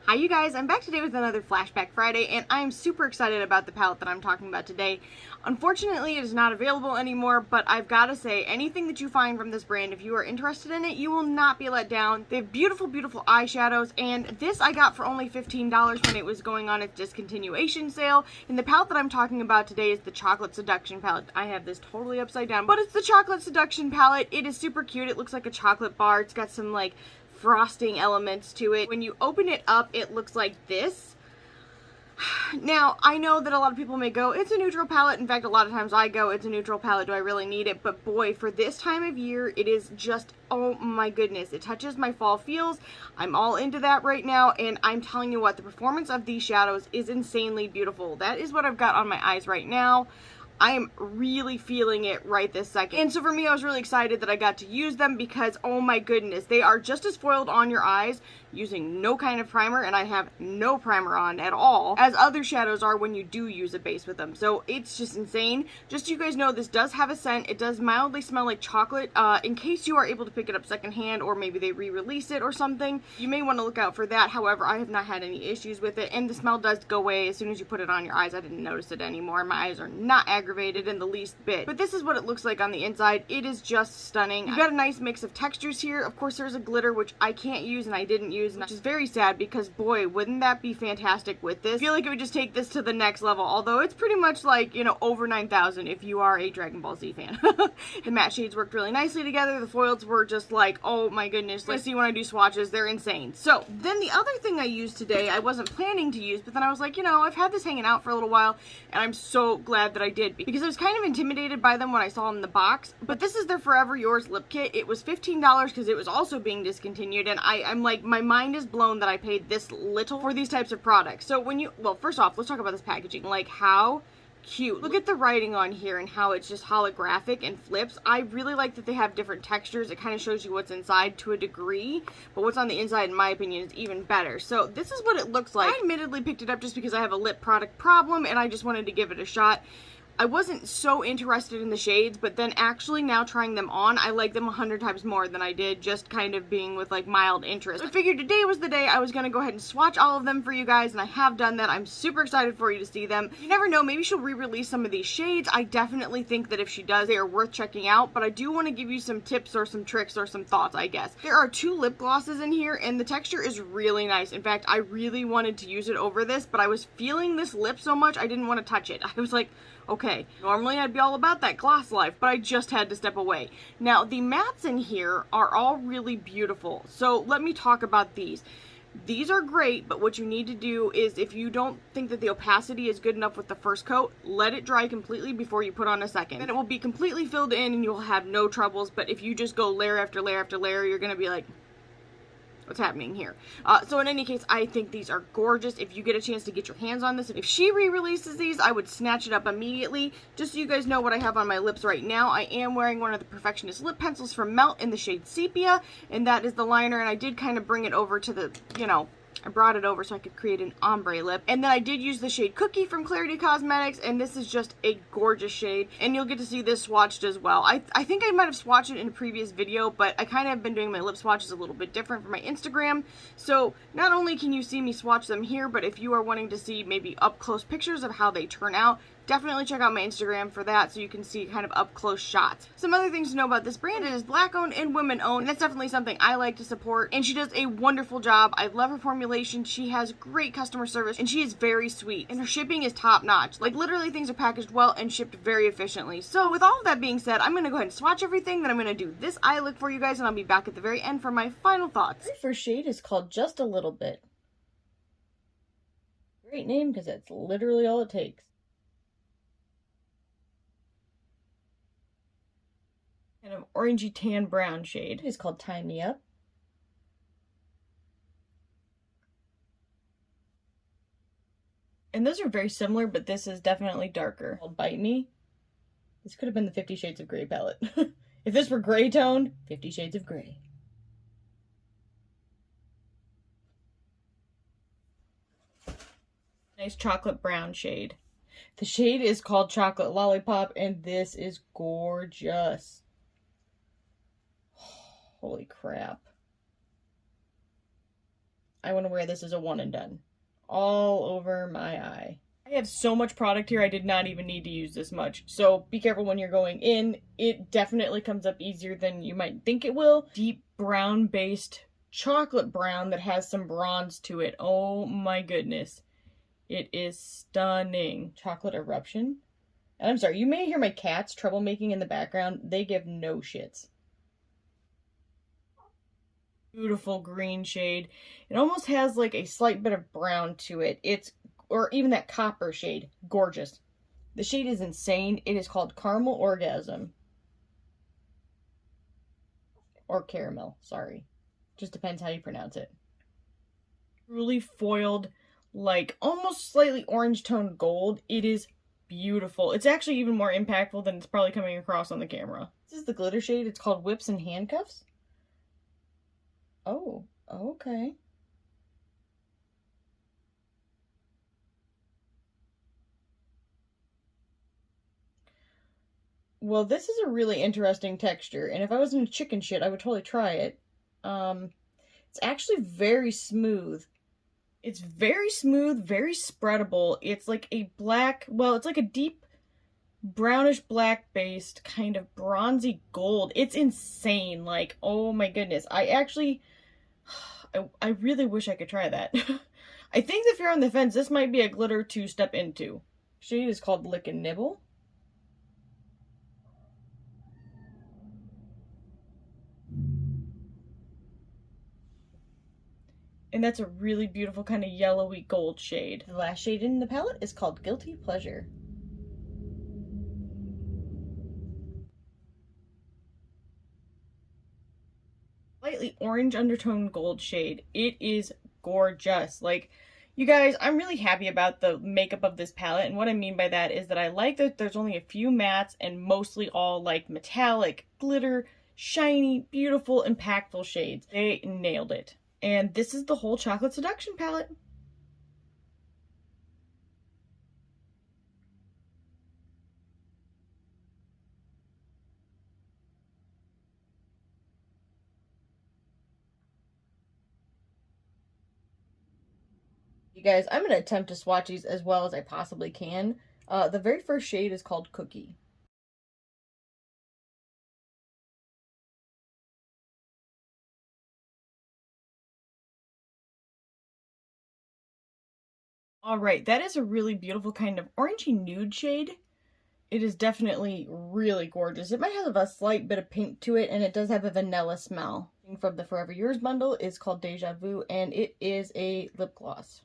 Hi you guys, I'm back today with another Flashback Friday, and I'm super excited about the palette that I'm talking about today. Unfortunately, it is not available anymore, but I've got to say, anything that you find from this brand, if you are interested in it, you will not be let down. They have beautiful, beautiful eyeshadows, and this I got for only $15 when it was going on its discontinuation sale. And the palette that I'm talking about today is the Chocolate Seduction palette. I have this totally upside down, but it's the Chocolate Seduction palette. It is super cute. It looks like a chocolate bar. It's got some like frosting elements to it. When you open it up, it looks like this. Now, I know that a lot of people may go, it's a neutral palette. In fact, a lot of times I go, it's a neutral palette. Do I really need it? But boy, for this time of year, it is just, oh my goodness. It touches my fall feels. I'm all into that right now. And I'm telling you what, the performance of these shadows is insanely beautiful. That is what I've got on my eyes right now. I am really feeling it right this second. And so for me, I was really excited that I got to use them because, oh my goodness, they are just as foiled on your eyes using no kind of primer, and I have no primer on at all, as other shadows are when you do use a base with them. So it's just insane. Just so you guys know, this does have a scent. It does mildly smell like chocolate. In case you are able to pick it up secondhand, or maybe they re-release it or something, you may want to look out for that. However, I have not had any issues with it, and the smell does go away as soon as you put it on your eyes. I didn't notice it anymore. My eyes are not aggravated in the least bit. But this is what it looks like on the inside. It is just stunning. You've got a nice mix of textures here. Of course, there's a glitter, which I can't use and I didn't use, which is very sad because, boy, wouldn't that be fantastic with this? I feel like it would just take this to the next level, although it's pretty much like, you know, over 9,000 if you are a Dragon Ball Z fan. The matte shades worked really nicely together. The foils were just like, oh my goodness. Let's see when I do swatches, they're insane. So then the other thing I used today, I wasn't planning to use, but then I was like, you know, I've had this hanging out for a little while, and I'm so glad that I did, because I was kind of intimidated by them when I saw them in the box. But this is their Forever Yours lip kit. It was $15 because it was also being discontinued, and I'm like, my mind is blown that I paid this little for these types of products. So when you, well, first off, let's talk about this packaging. Like, how cute. Look at the writing on here and how it's just holographic and flips. I really like that they have different textures. It kind of shows you what's inside to a degree, but what's on the inside, in my opinion, is even better. So this is what it looks like. I admittedly picked it up just because I have a lip product problem and I just wanted to give it a shot. I wasn't so interested in the shades, but then actually now trying them on, I like them 100 times more than I did just kind of being with like mild interest. So I figured today was the day I was gonna go ahead and swatch all of them for you guys, and I have done that. I'm super excited for you to see them. You never know, maybe she'll re-release some of these shades. I definitely think that if she does, they are worth checking out, but I do want to give you some tips or some tricks or some thoughts, I guess. There are 2 lip glosses in here, and the texture is really nice. In fact, I really wanted to use it over this, but I was feeling this lip so much, I didn't want to touch it. I was like, okay, normally I'd be all about that gloss life, but I just had to step away. Now, the mattes in here are all really beautiful, so let me talk about these. These are great, but what you need to do is, if you don't think that the opacity is good enough with the first coat, let it dry completely before you put on a second. Then it will be completely filled in and you'll have no troubles, but if you just go layer after layer after layer, you're gonna be like, what's happening here? So in any case, I think these are gorgeous. If you get a chance to get your hands on this, if she re-releases these, I would snatch it up immediately. Just so you guys know what I have on my lips right now, I am wearing one of the Perfectionist lip pencils from Melt in the shade Sepia, and that is the liner, and I did kind of bring it over to the, you know, I brought it over so I could create an ombre lip. And then I did use the shade Cookie from Klarity Kosmetics, and this is just a gorgeous shade. And you'll get to see this swatched as well. I think I might have swatched it in a previous video, but I kind of have been doing my lip swatches a little bit different for my Instagram. So not only can you see me swatch them here, but if you are wanting to see maybe up close pictures of how they turn out, definitely check out my Instagram for that so you can see kind of up close shots. Some other things to know about this brand: it is Black owned and women owned, and that's definitely something I like to support, and she does a wonderful job. I love her formulation. She has great customer service, and she is very sweet, and her shipping is top notch. Like, literally, things are packaged well and shipped very efficiently. So with all of that being said, I'm going to go ahead and swatch everything, then I'm going to do this eye look for you guys, and I'll be back at the very end for my final thoughts. The first shade is called Just a Little Bit. Great name, because that's literally all it takes. Kind of orangey tan brown shade. It's called Tie Me Up. And those are very similar, but this is definitely darker. Called Bite Me. This could have been the 50 Shades of Grey palette. If this were gray toned, 50 Shades of Grey. Nice chocolate brown shade. The shade is called Chocolate Lollipop, and this is gorgeous. Holy crap. I want to wear this as a one and done. All over my eye. I have so much product here, I did not even need to use this much. So be careful when you're going in. It definitely comes up easier than you might think it will. Deep brown based chocolate brown that has some bronze to it. Oh my goodness. It is stunning. Chocolate eruption. And I'm sorry, you may hear my cats troublemaking in the background. They give no shits. Beautiful green shade. It almost has like a slight bit of brown to it. Or even that copper shade. Gorgeous. The shade is insane. It is called Caramel Orgasm. Or caramel, sorry. Just depends how you pronounce it. Truly foiled, like almost slightly orange toned gold. It is beautiful. It's actually even more impactful than it's probably coming across on the camera. This is the glitter shade. It's called Whips and Handcuffs. Oh, okay. Well, this is a really interesting texture, and if I wasn't a chicken shit, I would totally try it. It's actually very smooth. It's very smooth, very spreadable. It's like a black, well, it's like a deep brownish black based kind of bronzy gold. It's insane. Like, oh my goodness. I really wish I could try that. I think if you're on the fence, this might be a glitter to step into. Shade is called Lick and Nibble. And that's a really beautiful kind of yellowy gold shade. The last shade in the palette is called Guilty Pleasure. Slightly orange undertone gold shade. It is gorgeous. Like, you guys, I'm really happy about the makeup of this palette, and what I mean by that is that I like that there's only a few mattes and mostly all like metallic, glitter, shiny, beautiful, impactful shades. They nailed it. And this is the whole Chocolate Seduction palette. You guys, I'm going to attempt to swatch these as well as I possibly can. The very first shade is called Cookie. Alright, that is a really beautiful kind of orangey nude shade. It is definitely really gorgeous. It might have a slight bit of pink to it, and it does have a vanilla smell. From the Forever Yours bundle is called Deja Vu, and it is a lip gloss.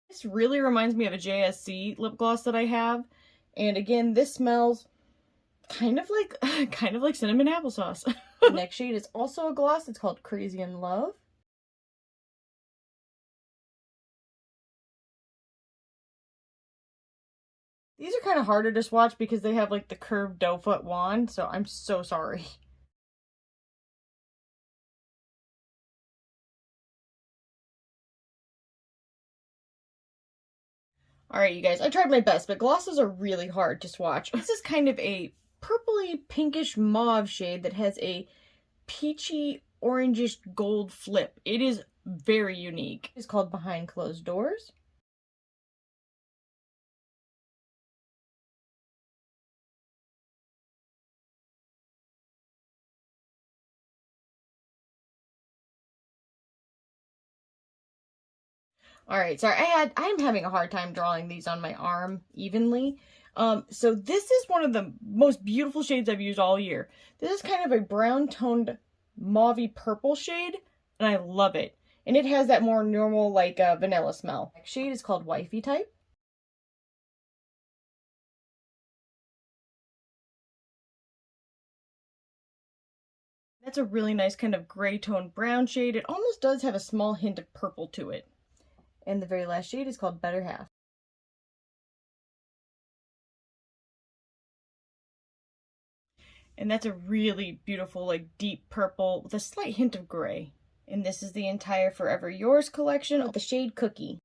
This really reminds me of a JSC lip gloss that I have. And again, this smells kind of like cinnamon applesauce. The next shade is also a gloss. It's called Crazy in Love. These are kind of harder to swatch because they have like the curved doe foot wand, so I'm so sorry. Alright, you guys, I tried my best, but glosses are really hard to swatch. This is kind of a purpley pinkish mauve shade that has a peachy orangish gold flip. It is very unique. It's called Behind Closed Doors. Alright, sorry, I'm having a hard time drawing these on my arm evenly. So this is one of the most beautiful shades I've used all year. This is kind of a brown toned mauvey purple shade, and I love it. And it has that more normal, like, vanilla smell. Next shade is called Wifey Type. That's a really nice kind of gray toned brown shade. It almost does have a small hint of purple to it. And the very last shade is called Better Half. And that's a really beautiful, like, deep purple with a slight hint of gray. And this is the entire Forever Yours collection with the shade Cookie.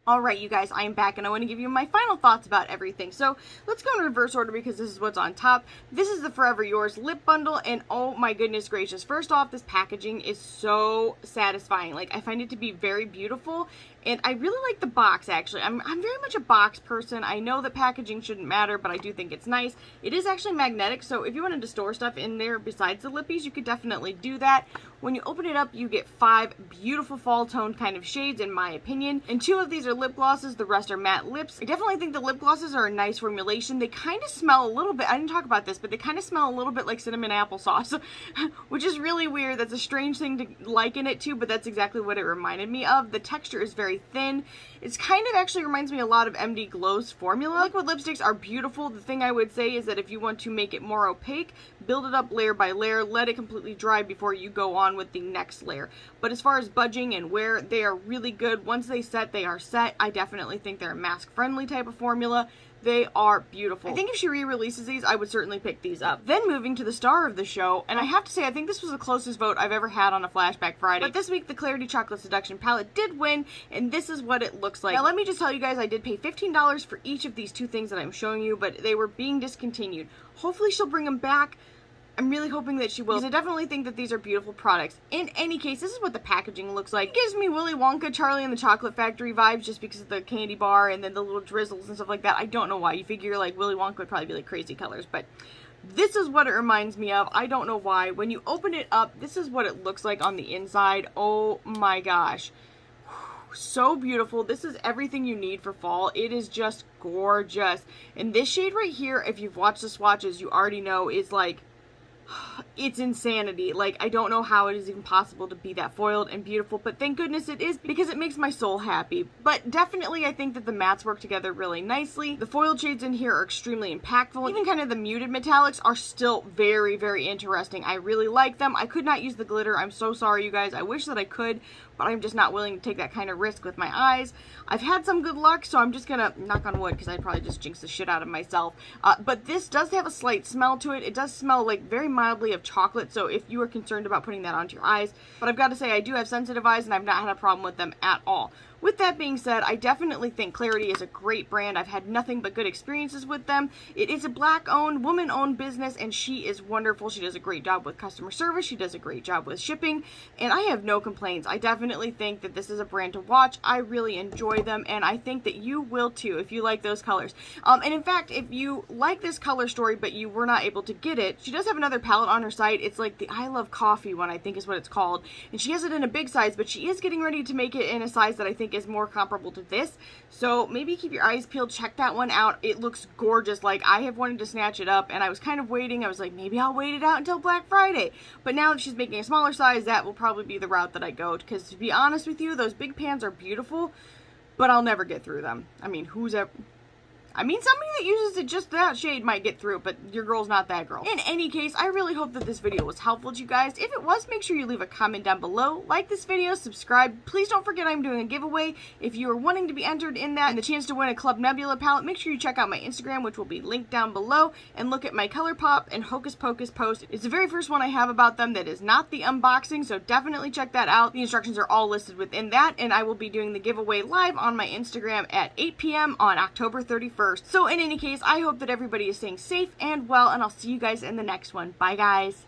Alright, you guys, I am back and I want to give you my final thoughts about everything. So, let's go in reverse order because this is what's on top. This is the Forever Yours lip bundle, and oh my goodness gracious. First off, this packaging is so satisfying. Like, I find it to be very beautiful, and I really like the box, actually. I'm very much a box person. I know that packaging shouldn't matter, but I do think it's nice. It is actually magnetic, so if you wanted to store stuff in there besides the lippies, you could definitely do that. When you open it up, you get 5 beautiful fall toned kind of shades, in my opinion, and 2 of these are lip glosses, the rest are matte lips. I definitely think the lip glosses are a nice formulation. They kind of smell a little bit, I didn't talk about this, but they kind of smell a little bit like cinnamon applesauce, which is really weird. That's a strange thing to liken it to, but that's exactly what it reminded me of. The texture is very thin. It's kind of actually reminds me a lot of MD Glow's formula. Liquid lipsticks are beautiful. The thing I would say is that if you want to make it more opaque, build it up layer by layer, let it completely dry before you go on with the next layer. But as far as budging and wear, they are really good. Once they set, they are set. I definitely think they're a mask-friendly type of formula. They are beautiful. I think if she re-releases these, I would certainly pick these up. Then moving to the star of the show, and I have to say, I think this was the closest vote I've ever had on a Flashback Friday. But this week, the Klarity Chocolate Seduction palette did win, and this is what it looks like. Now, let me just tell you guys, I did pay $15 for each of these 2 things that I'm showing you, but they were being discontinued. Hopefully, she'll bring them back. I'm really hoping that she will, because I definitely think that these are beautiful products. In any case, this is what the packaging looks like. It gives me Willy Wonka, Charlie and the Chocolate Factory vibes just because of the candy bar and then the little drizzles and stuff like that. I don't know why. You figure like Willy Wonka would probably be like crazy colors, but this is what it reminds me of. I don't know why. When you open it up, this is what it looks like on the inside. Oh my gosh. So beautiful. This is everything you need for fall. It is just gorgeous. And this shade right here, if you've watched the swatches, you already know is like, it's insanity. Like, I don't know how it is even possible to be that foiled and beautiful, but thank goodness it is, because it makes my soul happy. But definitely I think that the mattes work together really nicely. The foiled shades in here are extremely impactful. Even kind of the muted metallics are still very, very interesting. I really like them. I could not use the glitter. I'm so sorry, you guys. I wish that I could, but I'm just not willing to take that kind of risk with my eyes. I've had some good luck, so I'm just gonna knock on wood, because I'd probably just jinx the shit out of myself. But this does have a slight smell to it. It does smell like very mildly of chocolate, so if you are concerned about putting that onto your eyes, but I've got to say I do have sensitive eyes and I've not had a problem with them at all. With that being said, I definitely think Klarity is a great brand. I've had nothing but good experiences with them. It is a black-owned, woman-owned business, and she is wonderful. She does a great job with customer service. She does a great job with shipping, and I have no complaints. I definitely think that this is a brand to watch. I really enjoy them, and I think that you will too if you like those colors. And in fact, if you like this color story but you were not able to get it, she does have another palette on her site. It's like the I Love Coffee one, I think is what it's called, and she has it in a big size, but she is getting ready to make it in a size that I think is more comparable to this. So maybe keep your eyes peeled, check that one out. It looks gorgeous. Like, I have wanted to snatch it up, and I was kind of waiting. I was like, maybe I'll wait it out until Black Friday. But now that she's making a smaller size, that will probably be the route that I go, because to be honest with you, those big pans are beautiful, but I'll never get through them. I mean, somebody that uses it just that shade might get through it, but your girl's not that girl. In any case, I really hope that this video was helpful to you guys. If it was, make sure you leave a comment down below, like this video, subscribe. Please don't forget I'm doing a giveaway. If you are wanting to be entered in that and the chance to win a Club Nebula palette, make sure you check out my Instagram, which will be linked down below, and look at my ColourPop and Hocus Pocus post. It's the very first one I have about them that is not the unboxing, so definitely check that out. The instructions are all listed within that, and I will be doing the giveaway live on my Instagram at 8 p.m. on October 31st. So in any case, I hope that everybody is staying safe and well, and I'll see you guys in the next one. Bye, guys.